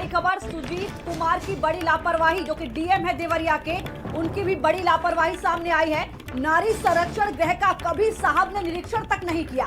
खबर, सुजीत कुमार की बड़ी लापरवाही, जो कि डीएम है देवरिया के, उनकी भी बड़ी लापरवाही सामने आई है। नारी संरक्षण गृह का कभी साहब ने निरीक्षण तक नहीं किया।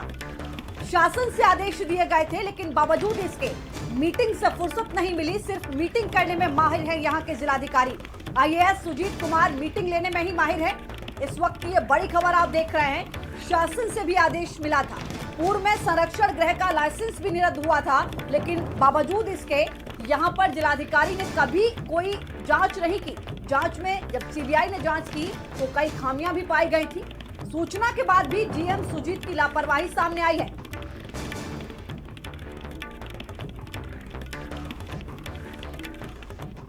शासन से आदेश दिए गए थे, लेकिन बावजूद इसके मीटिंग से फुर्सत नहीं मिली। सिर्फ मीटिंग करने में माहिर है यहाँ के जिलाधिकारी। आईएएस सुजीत कुमार मीटिंग लेने में ही माहिर है। इस वक्त की ये बड़ी खबर आप देख रहे हैं। शासन से भी आदेश मिला था। पूर्व में संरक्षण गृह का लाइसेंस भी निरस्त हुआ था, लेकिन बावजूद इसके यहाँ पर जिलाधिकारी ने कभी कोई जांच नहीं की। जांच में जब सीबीआई ने जांच की तो कई खामियां भी पाई गई थी। सूचना के बाद भी डीएम सुजीत की लापरवाही सामने आई है।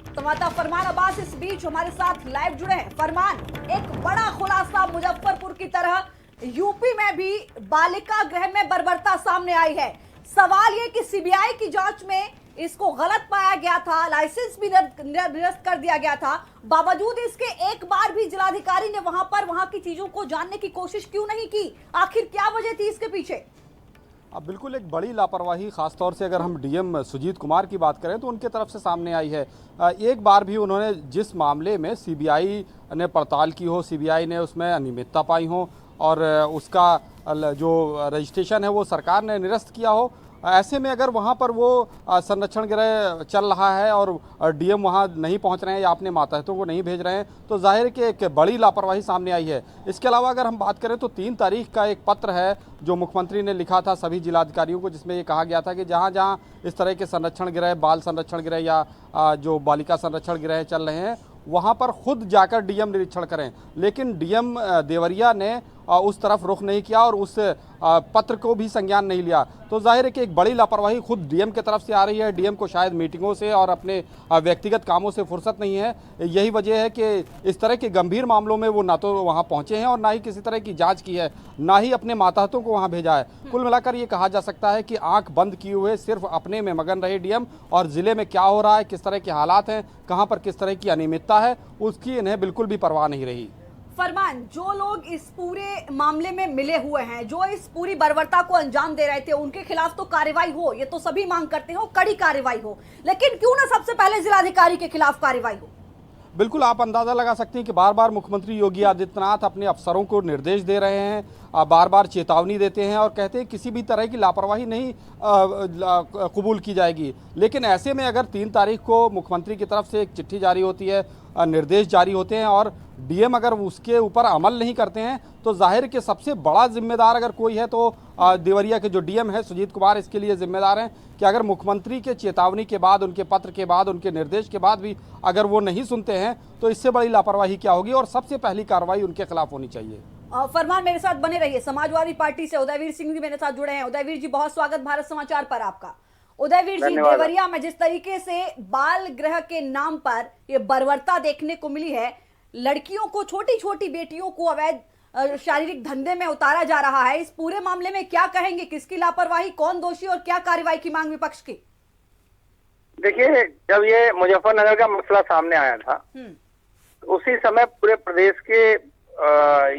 संवाददाता फरमान अब्बास इस बीच हमारे साथ लाइव जुड़े हैं। फरमान, एक बड़ा खुलासा मुजफ्फरपुर की तरह यूपी में भी बालिका गृह में बर्बरता सामने आई है। सवाल ये कि सीबीआई की जांच में इसको गलत पाया गया था, लाइसेंस भी निरस्त कर दिया गया था। बावजूद इसके एक बार भी जिलाधिकारी ने वहां की चीजों को जानने की कोशिश क्यों नहीं की? आखिर क्या वजह थी इसके पीछे? अब बिल्कुल एक बड़ी लापरवाही, खासतौर से अगर हम डीएम सुजीत कुमार की बात करें तो उनके तरफ से सामने आई है। एक बार भी उन्होंने जिस मामले में सीबीआई ने पड़ताल की हो, सीबीआई ने उसमें अनियमितता पाई हो और उसका जो रजिस्ट्रेशन है वो सरकार ने निरस्त किया हो, ऐसे में अगर वहाँ पर वो संरक्षण गृह चल रहा है और डीएम वहाँ नहीं पहुँच रहे हैं या अपने मातहतों को नहीं भेज रहे हैं, तो जाहिर है कि एक बड़ी लापरवाही सामने आई है। इसके अलावा अगर हम बात करें तो 3 तारीख का एक पत्र है जो मुख्यमंत्री ने लिखा था सभी जिलाधिकारियों को, जिसमें ये कहा गया था कि जहाँ जहाँ इस तरह के संरक्षण गृह, बाल संरक्षण गृह या जो बालिका संरक्षण गृह चल रहे हैं वहाँ पर खुद जाकर डीएम निरीक्षण करें। लेकिन डीएम देवरिया ने उस तरफ रुख नहीं किया और उस पत्र को भी संज्ञान नहीं लिया। तो जाहिर है कि एक बड़ी लापरवाही खुद डीएम की तरफ से आ रही है। डीएम को शायद मीटिंगों से और अपने व्यक्तिगत कामों से फुर्सत नहीं है। यही वजह है कि इस तरह के गंभीर मामलों में वो ना तो वहाँ पहुँचे हैं और ना ही किसी तरह की जाँच की है, ना ही अपने मातहतों को वहाँ भेजा है। कुल मिलाकर ये कहा जा सकता है कि आँख बंद किए हुए सिर्फ अपने में मगन रहे डीएम, और ज़िले में क्या हो रहा है, किस तरह के हालात हैं, कहाँ पर किस तरह की अनियमितता है, उसकी इन्हें बिल्कुल भी परवाह नहीं रही। फरमान, जो लोग इस पूरे मामले में मिले हुए हैं, जो इस पूरी बर्बरता को अंजाम दे रहे थे, उनके खिलाफ तो कार्रवाई हो, ये तो सभी मांग करते हो, कड़ी कार्रवाई हो, लेकिन क्यों ना सबसे पहले जिलाधिकारी के खिलाफ कार्रवाई हो? बिल्कुल, आप अंदाज़ा लगा सकते हैं कि बार बार मुख्यमंत्री योगी आदित्यनाथ अपने अफसरों को निर्देश दे रहे हैं, बार बार चेतावनी देते हैं और कहते हैं किसी भी तरह की लापरवाही नहीं कबूल की जाएगी। लेकिन ऐसे में अगर 3 तारीख को मुख्यमंत्री की तरफ से एक चिट्ठी जारी होती है, निर्देश जारी होते हैं और डीएम अगर उसके ऊपर अमल नहीं करते हैं, तो जाहिर कि सबसे बड़ा जिम्मेदार अगर कोई है तो देवरिया के जो डीएम है सुजीत कुमार इसके लिए जिम्मेदार हैं कि अगर मुख्यमंत्री के चेतावनी के बाद, उनके पत्र के बाद, उनके निर्देश के बाद भी अगर वो नहीं सुनते हैं तो इससे बड़ी लापरवाही क्या होगी, और सबसे पहली कार्रवाई उनके खिलाफ होनी चाहिए। फरमान, मेरे साथ बने रहिए। समाजवादी पार्टी से उदयवीर सिंह जी मेरे साथ जुड़े हैं। उदयवीर जी, बहुत स्वागत भारत समाचार पर आपका। उदयवीर जी, देवरिया में जिस तरीके से बाल गृह के नाम पर ये बर्बरता देखने को मिली है, लड़कियों को, छोटी छोटी बेटियों को अवैध शारीरिक धंधे में उतारा जा रहा है, इस पूरे मामले में क्या कहेंगे? किसकी लापरवाही, कौन दोषी और क्या कार्रवाई की मांग विपक्ष की? देखिए, जब ये मुजफ्फरनगर का मसला सामने आया था उसी समय पूरे प्रदेश के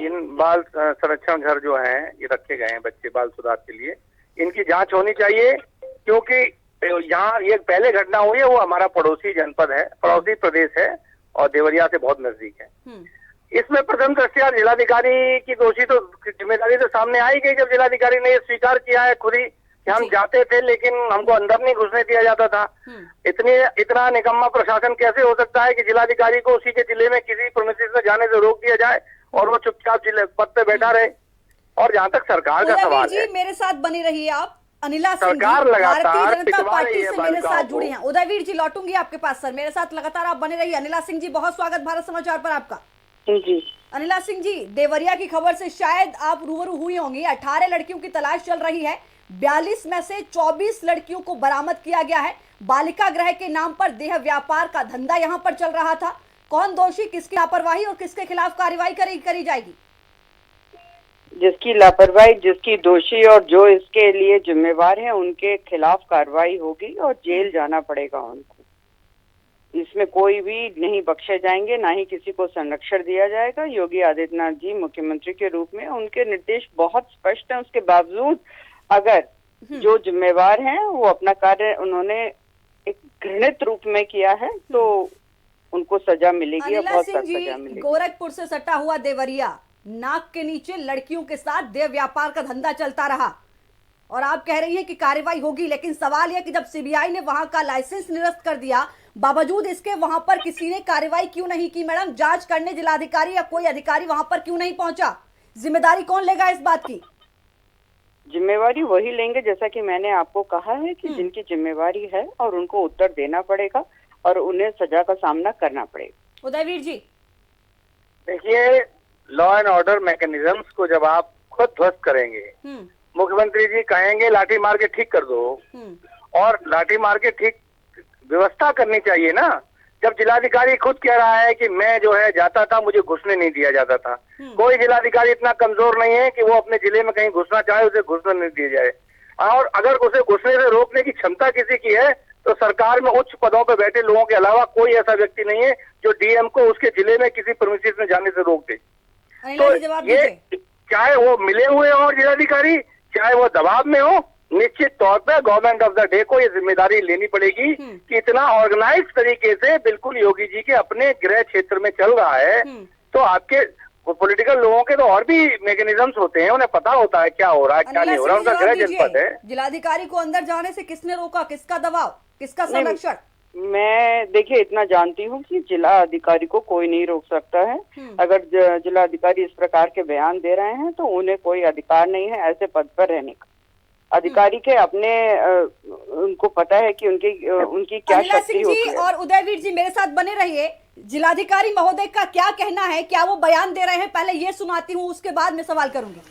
इन बाल संरक्षण घर जो हैं ये रखे गए हैं बच्चे बाल सुधार के लिए, इनकी जांच होनी चाहिए, क्योंकि यहाँ ये पहले घटना हुई है वो हमारा पड़ोसी जनपद है, पड़ोसी प्रदेश है और देवरिया से बहुत नजदीक है। इसमें प्रथम दृष्टया जिलाधिकारी की दोषी तो जिम्मेदारी तो सामने आई गई, जब जिलाधिकारी ने ये स्वीकार किया है खुद ही कि हम जाते थे लेकिन हमको अंदर नहीं घुसने दिया जाता था। इतना निकम्मा प्रशासन कैसे हो सकता है कि जिलाधिकारी को उसी के जिले में किसी प्रोमिसेस में जाने से रोक दिया जाए और वो चुपचाप जिले पद पे बैठा रहे। और जहां तक सरकार का सवाल है, मेरे साथ बने रहिए आप। अनिला सिंह सरकार भारतीय लगातार जनता पार्टी से मेरे साथ बालिकाओं जुड़ी हैं। उदयवीर जी, लौटूंगी आपके पास सर, मेरे साथ लगातार आप बने रहिए। अनिला सिंह जी, बहुत स्वागत भारत समाचार पर आपका। जी अनिला सिंह जी, देवरिया की खबर से शायद आप रूबरू हुई होंगी। 18 लड़कियों की तलाश चल रही है, 42 में से 24 लड़कियों को बरामद किया गया है। बालिका गृह के नाम पर देह व्यापार का धंधा यहां पर चल रहा था। कौन दोषी, किसकी लापरवाही और किसके खिलाफ कार्रवाई करी जाएगी? जिसकी लापरवाही, जिसकी दोषी और जो इसके लिए जिम्मेवार है उनके खिलाफ कार्रवाई होगी और जेल जाना पड़ेगा उनको। इसमें कोई भी नहीं बख्शे जाएंगे, ना ही किसी को संरक्षण दिया जाएगा। योगी आदित्यनाथ जी मुख्यमंत्री के रूप में उनके निर्देश बहुत स्पष्ट हैं। उसके बावजूद अगर जो जिम्मेवार हैं वो अपना कार्य उन्होंने एक घृणित रूप में किया है तो उनको सजा मिलेगी और अनिला बहुत सिंह सख्त जी, सजा मिलेगी। गोरखपुर से सटा हुआ देवरिया, नाक के नीचे लड़कियों के साथ देह व्यापार का धंधा चलता रहा और आप कह रही हैं कि कार्रवाई होगी, लेकिन सवाल यह कि जब सीबीआई ने वहां का लाइसेंस निरस्त कर दिया, बावजूद इसके वहां पर किसी ने कार्रवाई क्यों नहीं की? मैडम, जांच करने जिलाधिकारी या कोई अधिकारी वहां पर क्यों नहीं पहुंचा? जिम्मेदारी कौन लेगा इस बात की? जिम्मेवारी वही लेंगे जैसा कि मैंने आपको कहा है कि जिनकी जिम्मेवारी है और उनको उत्तर देना पड़ेगा और उन्हें सजा का सामना करना पड़ेगा। उदयवीर जी, देखिए, लॉ एंड ऑर्डर मैकेनिज्म्स को जब आप खुद ध्वस्त करेंगे, मुख्यमंत्री जी कहेंगे लाठी मार के ठीक कर दो, और लाठी मार के ठीक व्यवस्था करनी चाहिए ना। जब जिलाधिकारी खुद कह रहा है कि मैं जो है जाता था, मुझे घुसने नहीं दिया जाता था। कोई जिलाधिकारी इतना कमजोर नहीं है कि वो अपने जिले में कहीं घुसना चाहे, उसे घुसने नहीं दिया जाए। और अगर उसे घुसने से रोकने की क्षमता किसी की है तो सरकार में उच्च पदों पर बैठे लोगों के अलावा कोई ऐसा व्यक्ति नहीं है जो डीएम को उसके जिले में किसी प्रेमिसेस में जाने से रोक दे। तो ये चाहे वो मिले हुए हो जिलाधिकारी, चाहे वो दबाव में हो, निश्चित तौर पर गवर्नमेंट ऑफ द डे को ये जिम्मेदारी लेनी पड़ेगी कि इतना ऑर्गेनाइज तरीके से बिल्कुल योगी जी के अपने गृह क्षेत्र में चल रहा है। तो आपके पॉलिटिकल लोगों के तो और भी मैकेनिज्म्स होते हैं, उन्हें पता होता है क्या हो रहा है क्या नहीं हो रहा, उनका गृह जनपद है। जिलाधिकारी को अंदर जाने से किसने रोका? किसका दबाव, किसका संरक्षण? मैं देखिए इतना जानती हूँ कि जिला अधिकारी को कोई नहीं रोक सकता है। अगर जिला अधिकारी इस प्रकार के बयान दे रहे हैं तो उन्हें कोई अधिकार नहीं है ऐसे पद पर रहने का। अधिकारी के अपने उनको पता है कि उनकी क्या शक्ति होती है। और उदयवीर जी, मेरे साथ बने रहिए। जिलाधिकारी महोदय का क्या कहना है, क्या वो बयान दे रहे हैं, पहले ये सुनाती हूँ, उसके बाद मैं सवाल करूंगी।